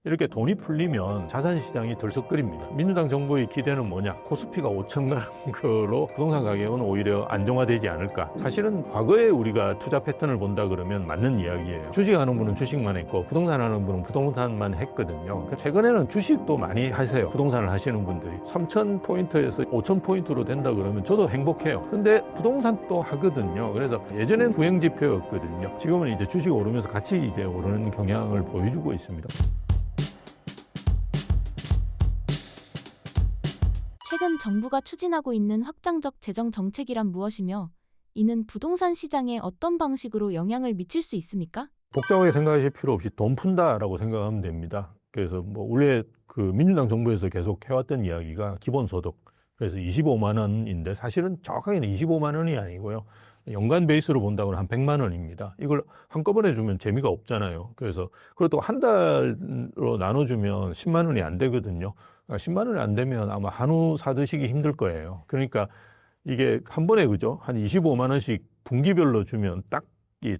이렇게 돈이 풀리면 자산시장이 들썩거립니다. 민주당 정부의 기대는 뭐냐? 코스피가 5천 가는 걸로 부동산 가격은 오히려 안정화되지 않을까? 사실은 과거에 우리가 투자 패턴을 본다 그러면 맞는 이야기예요. 주식하는 분은 주식만 했고 부동산 하는 분은 부동산만 했거든요. 최근에는 주식도 많이 하세요. 부동산을 하시는 분들이. 3,000포인트에서 5,000포인트로 된다 그러면 저도 행복해요. 근데 부동산도 하거든요. 그래서 예전엔 부행지표였거든요. 지금은 이제 주식 오르면서 같이 이제 오르는 경향을 보여주고 있습니다. 최근 정부가 추진하고 있는 확장적 재정 정책이란 무엇이며 이는 부동산 시장에 어떤 방식으로 영향을 미칠 수 있습니까? 복잡하게 생각하실 필요 없이 돈 푼다라고 생각하면 됩니다. 그래서 원래 그 민주당 정부에서 계속 해왔던 이야기가 기본소득. 그래서 25만 원인데 사실은 정확하게는 25만 원이 아니고요. 연간 베이스로 본다고는 한 100만 원입니다. 이걸 한꺼번에 주면 재미가 없잖아요. 그래서 그것도 한 달로 나눠주면 10만 원이 안 되거든요. 10만 원이 안 되면 아마 한우 사 드시기 힘들 거예요. 그러니까 이게 한 번에 그죠? 한 25만 원씩 분기별로 주면 딱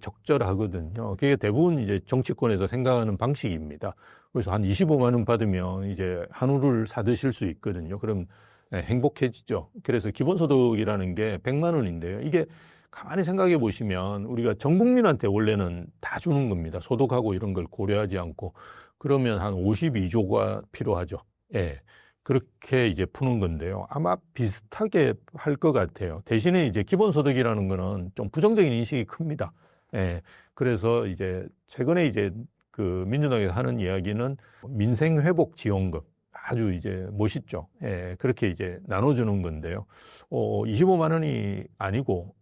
적절하거든요. 그게 대부분 이제 정치권에서 생각하는 방식입니다. 그래서 한 25만 원 받으면 이제 한우를 사 드실 수 있거든요. 그럼 행복해지죠. 그래서 기본소득이라는 게 100만 원인데요. 이게 가만히 생각해 보시면 우리가 전 국민한테 원래는 다 주는 겁니다. 소득하고 이런 걸 고려하지 않고. 그러면 한 52조가 필요하죠. 예. 그렇게 이제 푸는 건데요. 아마 비슷하게 할 것 같아요. 대신에 이제 기본소득이라는 거는 좀 부정적인 인식이 큽니다. 예. 그래서 이제 최근에 이제 그 민주당에서 하는 이야기는 민생회복지원금. 아주 이제 멋있죠. 예. 그렇게 이제 나눠주는 건데요. 25만 원이 아니고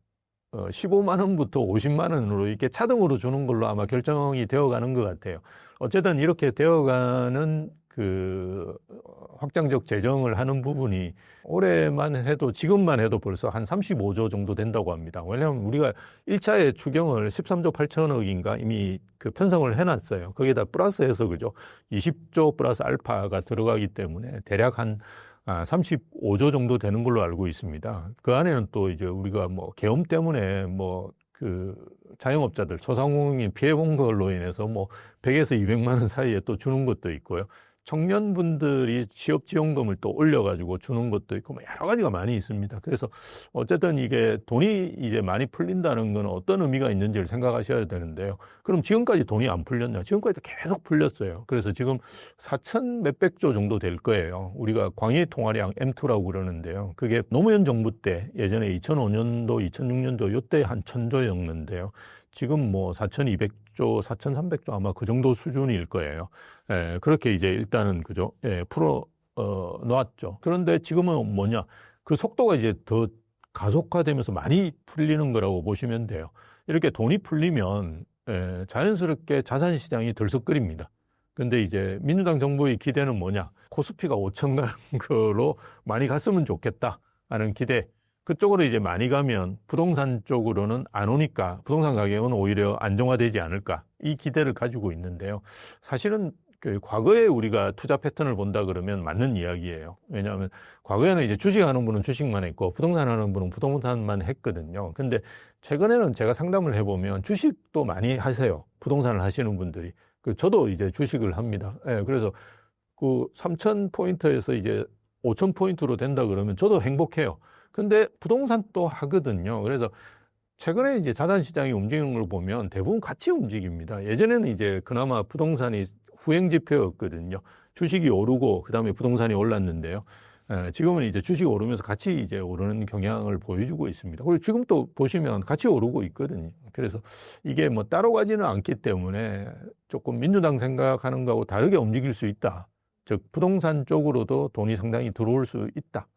15만 원부터 50만 원으로 이렇게 차등으로 주는 걸로 아마 결정이 되어가는 것 같아요. 어쨌든 이렇게 되어가는 그 확장적 재정을 하는 부분이 올해만 해도 지금만 해도 벌써 한 35조 정도 된다고 합니다. 왜냐하면 우리가 1차에 추경을 13조 8천억인가 이미 그 편성을 해놨어요. 거기에다 플러스해서 그죠? 20조 플러스 알파가 들어가기 때문에 대략 한 35조 정도 되는 걸로 알고 있습니다. 그 안에는 또 이제 우리가 뭐 계엄 때문에 뭐 그 자영업자들 소상공인 피해 본 걸로 인해서 뭐 100에서 200만 원 사이에 또 주는 것도 있고요. 청년분들이 취업지원금을 또 올려가지고 주는 것도 있고, 뭐 여러 가지가 많이 있습니다. 그래서 어쨌든 이게 돈이 이제 많이 풀린다는 건 어떤 의미가 있는지를 생각하셔야 되는데요. 그럼 지금까지 돈이 안 풀렸냐? 지금까지도 계속 풀렸어요. 그래서 지금 4천 몇백 조 정도 될 거예요. 우리가 광의 통화량 M2라고 그러는데요. 그게 노무현 정부 때 예전에 2005년도, 2006년도 요때 한 1,000조였는데요. 지금 뭐 4,200조, 4,300조 아마 그 정도 수준일 거예요. 그렇게 이제 일단은 그죠? 놓았죠. 그런데 지금은 뭐냐? 그 속도가 이제 더 가속화되면서 많이 풀리는 거라고 보시면 돼요. 이렇게 돈이 풀리면 자연스럽게 자산시장이 들썩거립니다. 근데 이제 민주당 정부의 기대는 뭐냐? 코스피가 5천 가는 걸로 많이 갔으면 좋겠다 하는 기대. 그쪽으로 이제 많이 가면 부동산 쪽으로는 안 오니까 부동산 가격은 오히려 안정화되지 않을까. 이 기대를 가지고 있는데요. 사실은 그 과거에 우리가 투자 패턴을 본다 그러면 맞는 이야기예요. 왜냐하면 과거에는 이제 주식하는 분은 주식만 했고 부동산 하는 분은 부동산만 했거든요. 근데 최근에는 제가 상담을 해보면 주식도 많이 하세요. 부동산을 하시는 분들이. 저도 이제 주식을 합니다. 그래서 그 3,000포인트에서 이제 5,000포인트로 된다 그러면 저도 행복해요. 근데 부동산도 하거든요. 그래서 최근에 이제 자산시장이 움직이는 걸 보면 대부분 같이 움직입니다. 예전에는 이제 그나마 부동산이 후행지표였거든요. 주식이 오르고 그다음에 부동산이 올랐는데요. 지금은 이제 주식이 오르면서 같이 이제 오르는 경향을 보여주고 있습니다. 그리고 지금 또 보시면 같이 오르고 있거든요. 그래서 이게 뭐 따로 가지는 않기 때문에 조금 민주당 생각하는 거하고 다르게 움직일 수 있다. 즉 부동산 쪽으로도 돈이 상당히 들어올 수 있다.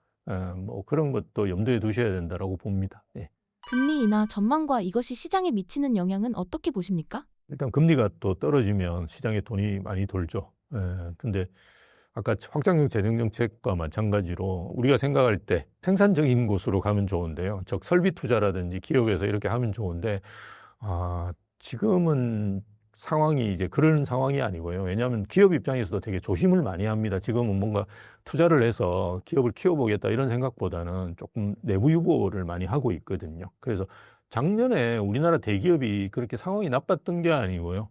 뭐 그런 것도 염두에 두셔야 된다라고 봅니다. 예. 금리 인하 전망과 이것이 시장에 미치는 영향은 어떻게 보십니까? 일단 금리가 또 떨어지면 시장에 돈이 많이 돌죠. 근데 아까 확장적 재정정책과 마찬가지로 우리가 생각할 때 생산적인 곳으로 가면 좋은데요. 즉 설비 투자라든지 기업에서 이렇게 하면 좋은데 지금은 상황이 이제 그런 상황이 아니고요. 왜냐하면 기업 입장에서도 되게 조심을 많이 합니다. 지금은 뭔가 투자를 해서 기업을 키워보겠다 이런 생각보다는 조금 내부 유보를 많이 하고 있거든요. 그래서 작년에 우리나라 대기업이 그렇게 상황이 나빴던 게 아니고요.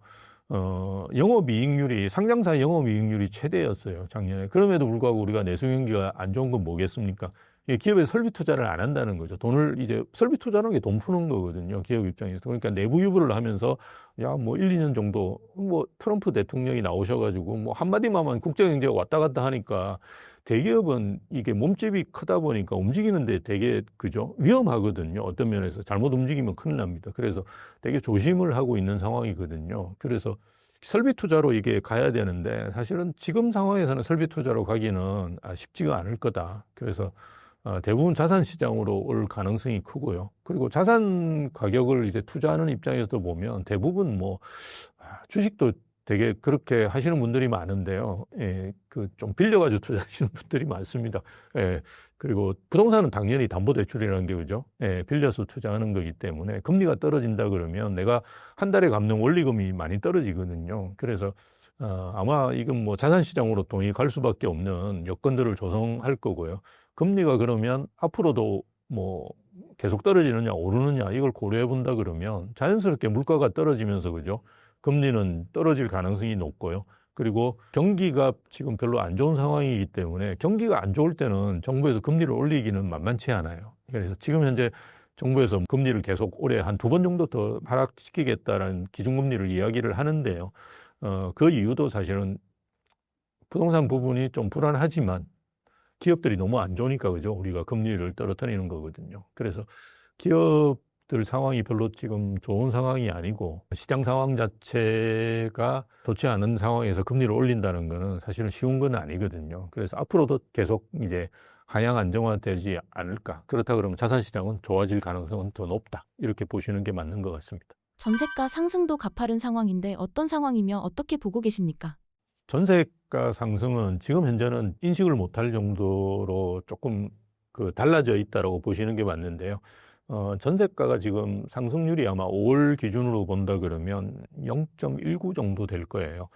영업이익률이, 상장사 영업이익률이 최대였어요, 작년에. 그럼에도 불구하고 우리가 내수경기가 안 좋은 건 뭐겠습니까? 기업에 설비 투자를 안 한다는 거죠. 돈을 이제 설비 투자라는 게 돈 푸는 거거든요, 기업 입장에서. 그러니까 내부 유보를 하면서 야, 뭐 1, 2년 정도 뭐 트럼프 대통령이 나오셔가지고 뭐 한마디만 국제경제가 왔다 갔다 하니까 대기업은 이게 몸집이 크다 보니까 움직이는데 되게 그죠? 위험하거든요. 어떤 면에서 잘못 움직이면 큰일 납니다. 그래서 되게 조심을 하고 있는 상황이거든요. 그래서 설비 투자로 이게 가야 되는데 사실은 지금 상황에서는 설비 투자로 가기는 쉽지가 않을 거다. 그래서 대부분 자산 시장으로 올 가능성이 크고요. 그리고 자산 가격을 이제 투자하는 입장에서 보면 대부분 뭐 주식도 되게 그렇게 하시는 분들이 많은데요. 예, 그 좀 빌려가지고 투자하시는 분들이 많습니다. 예, 그리고 부동산은 당연히 담보대출이라는 게 그죠? 예, 빌려서 투자하는 거기 때문에 금리가 떨어진다 그러면 내가 한 달에 갚는 원리금이 많이 떨어지거든요. 그래서 아마 이건 뭐 자산시장으로 돈이 갈 수밖에 없는 여건들을 조성할 거고요. 금리가 그러면 앞으로도 뭐 계속 떨어지느냐 오르느냐 이걸 고려해 본다 그러면 자연스럽게 물가가 떨어지면서 그죠? 금리는 떨어질 가능성이 높고요. 그리고 경기가 지금 별로 안 좋은 상황이기 때문에 경기가 안 좋을 때는 정부에서 금리를 올리기는 만만치 않아요. 그래서 지금 현재 정부에서 금리를 계속 올해 한 2번 정도 더 하락시키겠다라는 기준금리를 이야기를 하는데요. 그 이유도 사실은 부동산 부분이 좀 불안하지만 기업들이 너무 안 좋으니까 그죠? 우리가 금리를 떨어뜨리는 거거든요. 그래서 기업들 상황이 별로 지금 좋은 상황이 아니고 시장 상황 자체가 좋지 않은 상황에서 금리를 올린다는 거는 사실은 쉬운 건 아니거든요. 그래서 앞으로도 계속 이제 하향 안정화되지 않을까. 그렇다 그러면 자산시장은 좋아질 가능성은 더 높다. 이렇게 보시는 게 맞는 것 같습니다. 전세가 상승도 가파른 상황인데 어떤 상황이며 어떻게 보고 계십니까? 전세가 상승은 지금 현재는 인식을 못할 정도로 조금 달라져 있다라고 보시는 게 맞는데요. 전세가가 지금 상승률이 아마 5월 기준으로 본다 그러면 0.19 정도 될 거예요.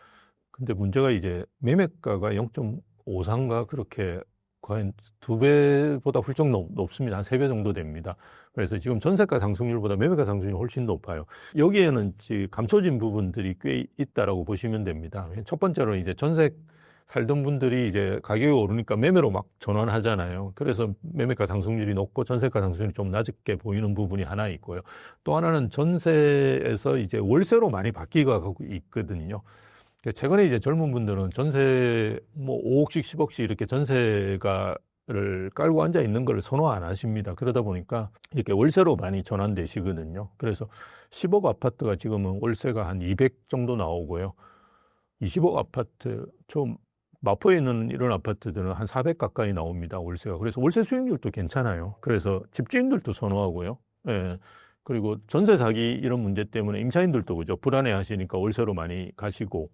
근데 문제가 이제 매매가가 0.53가 그렇게 거의 2배보다 훌쩍 높습니다. 한 3배 정도 됩니다. 그래서 지금 전세가 상승률보다 매매가 상승률이 훨씬 높아요. 여기에는 감춰진 부분들이 꽤 있다라고 보시면 됩니다. 첫 번째로는 이제 전세 살던 분들이 이제 가격이 오르니까 매매로 막 전환하잖아요. 그래서 매매가 상승률이 높고 전세가 상승률이 좀 낮게 보이는 부분이 하나 있고요. 또 하나는 전세에서 이제 월세로 많이 바뀌고 있거든요. 최근에 이제 젊은 분들은 전세 뭐 5억씩 10억씩 이렇게 전세가를 깔고 앉아 있는 걸 선호 안 하십니다. 그러다 보니까 이렇게 월세로 많이 전환되시거든요. 그래서 10억 아파트가 지금은 월세가 한 200 정도 나오고요. 20억 아파트, 좀 마포에 있는 이런 아파트들은 한 400 가까이 나옵니다. 월세가. 그래서 월세 수익률도 괜찮아요. 그래서 집주인들도 선호하고요. 예. 그리고 전세 사기 이런 문제 때문에 임차인들도 그죠. 불안해 하시니까 월세로 많이 가시고,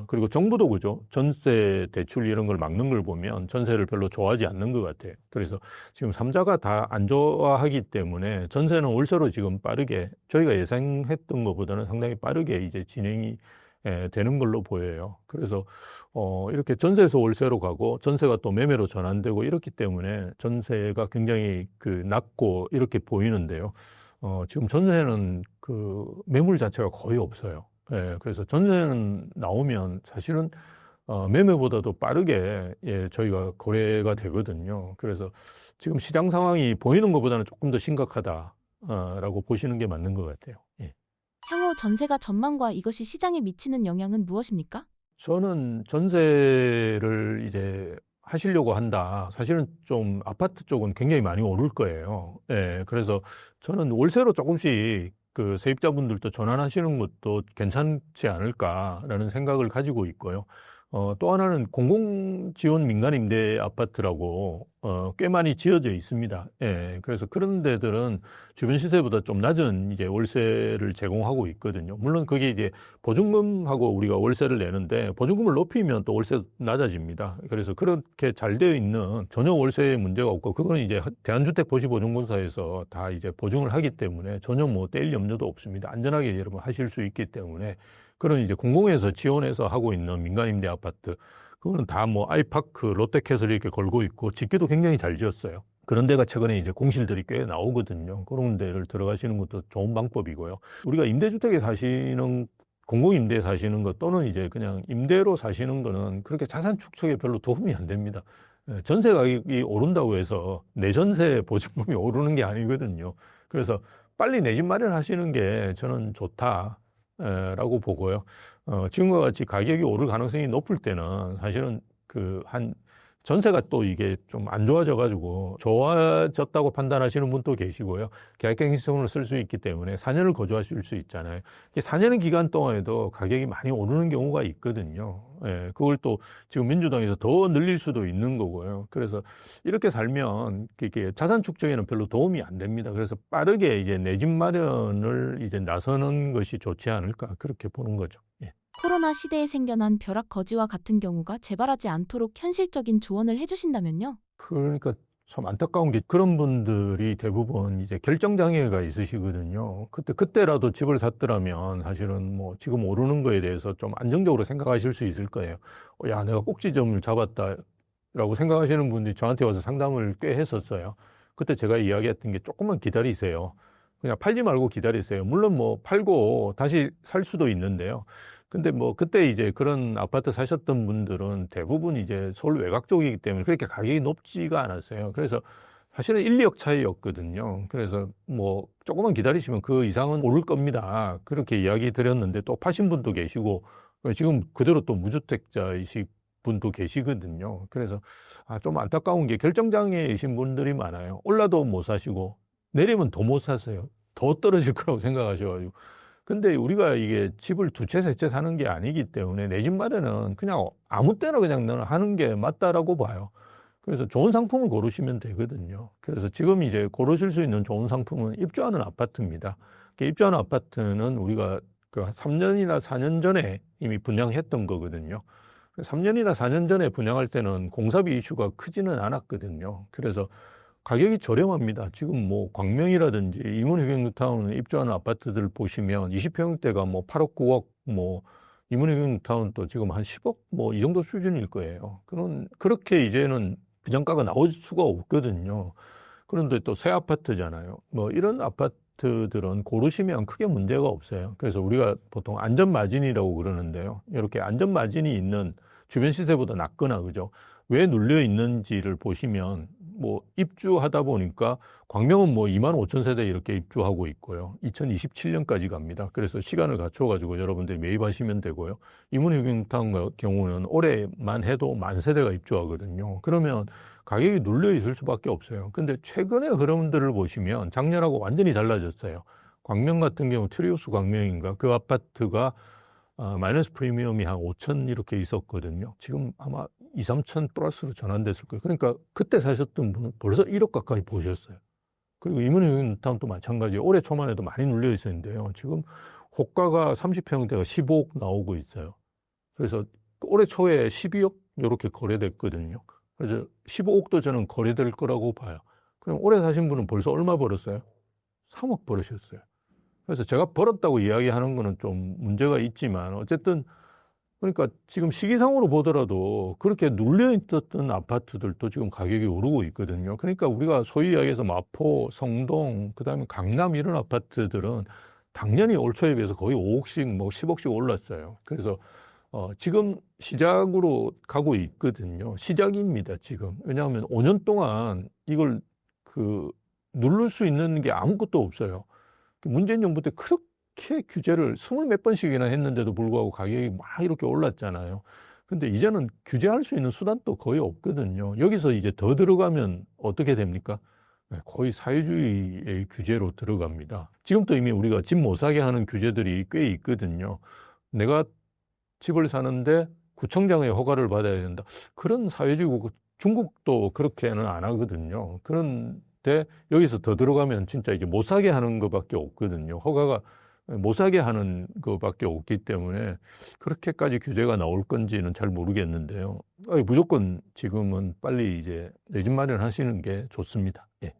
그리고 정부도 그죠. 전세 대출 이런 걸 막는 걸 보면 전세를 별로 좋아하지 않는 것 같아요. 그래서 지금 삼자가 다 안 좋아하기 때문에 전세는 월세로 지금 빠르게 저희가 예상했던 것보다는 상당히 빠르게 이제 진행이 되는 걸로 보여요. 그래서 이렇게 전세에서 월세로 가고 전세가 또 매매로 전환되고 이렇기 때문에 전세가 굉장히 낮고 이렇게 보이는데요. 지금 전세는 매물 자체가 거의 없어요. 그래서 전세는 나오면 사실은 매매보다도 빠르게 저희가 거래가 되거든요. 그래서 지금 시장 상황이 보이는 것보다는 조금 더 심각하다라고 보시는 게 맞는 것 같아요. 예. 향후 전세가 전망과 이것이 시장에 미치는 영향은 무엇입니까? 저는 전세를 이제 하시려고 한다. 사실은 좀 아파트 쪽은 굉장히 많이 오를 거예요. 예, 그래서 저는 월세로 조금씩 세입자분들도 전환하시는 것도 괜찮지 않을까라는 생각을 가지고 있고요. 또 하나는 공공지원 민간임대 아파트라고 꽤 많이 지어져 있습니다. 예, 그래서 그런 데들은 주변 시세보다 좀 낮은 이제 월세를 제공하고 있거든요. 물론 그게 이제 보증금하고 우리가 월세를 내는데 보증금을 높이면 또 월세 낮아집니다. 그래서 그렇게 잘 되어 있는 전혀 월세에 문제가 없고 그거는 이제 대한주택도시보증공사에서 다 이제 보증을 하기 때문에 전혀 뭐 떼일 염려도 없습니다. 안전하게 여러분 하실 수 있기 때문에. 그런 이제 공공에서 지원해서 하고 있는 민간임대 아파트, 그거는 다 뭐 아이파크, 롯데캐슬 이렇게 걸고 있고 짓기도 굉장히 잘 지었어요. 그런 데가 최근에 이제 공실들이 꽤 나오거든요. 그런 데를 들어가시는 것도 좋은 방법이고요. 우리가 임대주택에 사시는 공공임대에 사시는 것 또는 이제 그냥 임대로 사시는 거는 그렇게 자산 축적에 별로 도움이 안 됩니다. 전세 가격이 오른다고 해서 내 전세 보증금이 오르는 게 아니거든요. 그래서 빨리 내 집 마련하시는 게 저는 좋다라고 보고요. 지금과 같이 가격이 오를 가능성이 높을 때는 사실은 전세가 또 이게 좀 안 좋아져가지고 좋아졌다고 판단하시는 분도 계시고요. 계약갱신성으로 쓸 수 있기 때문에 4년을 거주하실 수 있잖아요. 4년의 기간 동안에도 가격이 많이 오르는 경우가 있거든요. 예, 그걸 또 지금 민주당에서 더 늘릴 수도 있는 거고요. 그래서 이렇게 살면 이게 자산 축적에는 별로 도움이 안 됩니다. 그래서 빠르게 이제 내 집 마련을 이제 나서는 것이 좋지 않을까 그렇게 보는 거죠. 예. 코로나 시대에 생겨난 벼락 거지와 같은 경우가 재발하지 않도록 현실적인 조언을 해주신다면요? 그러니까 참 안타까운 게 그런 분들이 대부분 이제 결정장애가 있으시거든요. 그때라도 집을 샀더라면 사실은 뭐 지금 오르는 거에 대해서 좀 안정적으로 생각하실 수 있을 거예요. 야, 내가 꼭지점을 잡았다라고 생각하시는 분들이 저한테 와서 상담을 꽤 했었어요. 그때 제가 이야기했던 게 조금만 기다리세요. 그냥 팔지 말고 기다리세요. 물론 뭐 팔고 다시 살 수도 있는데요. 근데 뭐 그때 이제 그런 아파트 사셨던 분들은 대부분 이제 서울 외곽 쪽이기 때문에 그렇게 가격이 높지가 않았어요. 그래서 사실은 1, 2억 차이였거든요. 그래서 뭐 조금만 기다리시면 그 이상은 오를 겁니다. 그렇게 이야기 드렸는데 또 파신 분도 계시고 지금 그대로 또 무주택자이신 분도 계시거든요. 그래서 좀 안타까운 게 결정장애이신 분들이 많아요. 올라도 못 사시고 내리면 더 못 사세요. 더 떨어질 거라고 생각하셔가지고. 근데 우리가 이게 집을 두 채, 세 채 사는 게 아니기 때문에 내 집 마련은 그냥 아무 때나 그냥 너는 하는 게 맞다라고 봐요. 그래서 좋은 상품을 고르시면 되거든요. 그래서 지금 이제 고르실 수 있는 좋은 상품은 입주하는 아파트입니다. 입주하는 아파트는 우리가 그 3년이나 4년 전에 이미 분양했던 거거든요. 3년이나 4년 전에 분양할 때는 공사비 이슈가 크지는 않았거든요. 그래서 가격이 저렴합니다. 지금 뭐 광명이라든지 이문회경뉴타운 입주하는 아파트들 보시면 20평대가 뭐 8억, 9억, 뭐 이문회경뉴타운 또 지금 한 10억 뭐 이 정도 수준일 거예요. 그렇게 이제는 분양가가 나올 수가 없거든요. 그런데 또 새 아파트잖아요. 뭐 이런 아파트들은 고르시면 크게 문제가 없어요. 그래서 우리가 보통 안전마진이라고 그러는데요. 이렇게 안전마진이 있는 주변 시세보다 낮거나 그죠? 왜 눌려 있는지를 보시면 뭐 입주하다 보니까 광명은 뭐 2만 5천 세대 이렇게 입주하고 있고요. 2027년까지 갑니다. 그래서 시간을 갖춰가지고 여러분들이 매입하시면 되고요. 이문회경타운 경우는 올해만 해도 10,000세대가 입주하거든요. 그러면 가격이 눌려 있을 수밖에 없어요. 근데 최근의 흐름들을 보시면 작년하고 완전히 달라졌어요. 광명 같은 경우 트리우스 광명인가 그 아파트가 마이너스 프리미엄이 한 5천 이렇게 있었거든요. 지금 아마 2, 3천 플러스로 전환됐을 거예요. 그러니까 그때 사셨던 분은 벌써 1억 가까이 보셨어요. 그리고 이문회경타운도 마찬가지예요. 올해 초만 해도 많이 눌려 있었는데요. 지금 호가가 30평대가 15억 나오고 있어요. 그래서 올해 초에 12억 이렇게 거래됐거든요. 그래서 15억도 저는 거래될 거라고 봐요. 그럼 올해 사신 분은 벌써 얼마 벌었어요? 3억 벌으셨어요. 그래서 제가 벌었다고 이야기하는 거는 좀 문제가 있지만 어쨌든 그러니까 지금 시기상으로 보더라도 그렇게 눌려 있었던 아파트들도 지금 가격이 오르고 있거든요. 그러니까 우리가 소위 이야기해서 마포, 성동, 그다음에 강남 이런 아파트들은 당연히 올 초에 비해서 거의 5억씩 뭐 10억씩 올랐어요. 그래서 지금 시작으로 가고 있거든요. 시작입니다, 지금. 왜냐하면 5년 동안 이걸 누를 수 있는 게 아무것도 없어요. 문재인 정부 때 그렇게 규제를 20몇 번씩이나 했는데도 불구하고 가격이 막 이렇게 올랐잖아요. 근데 이제는 규제할 수 있는 수단도 거의 없거든요. 여기서 이제 더 들어가면 어떻게 됩니까? 거의 사회주의의 규제로 들어갑니다. 지금도 이미 우리가 집 못 사게 하는 규제들이 꽤 있거든요. 내가 집을 사는데 구청장의 허가를 받아야 된다. 그런 사회주의고 중국도 그렇게는 안 하거든요. 그런데 여기서 더 들어가면 진짜 이제 못 사게 하는 것밖에 없거든요. 허가가 못 사게 하는 것밖에 없기 때문에 그렇게까지 규제가 나올 건지는 잘 모르겠는데요. 무조건 지금은 빨리 이제 내 집 마련하시는 게 좋습니다. 예.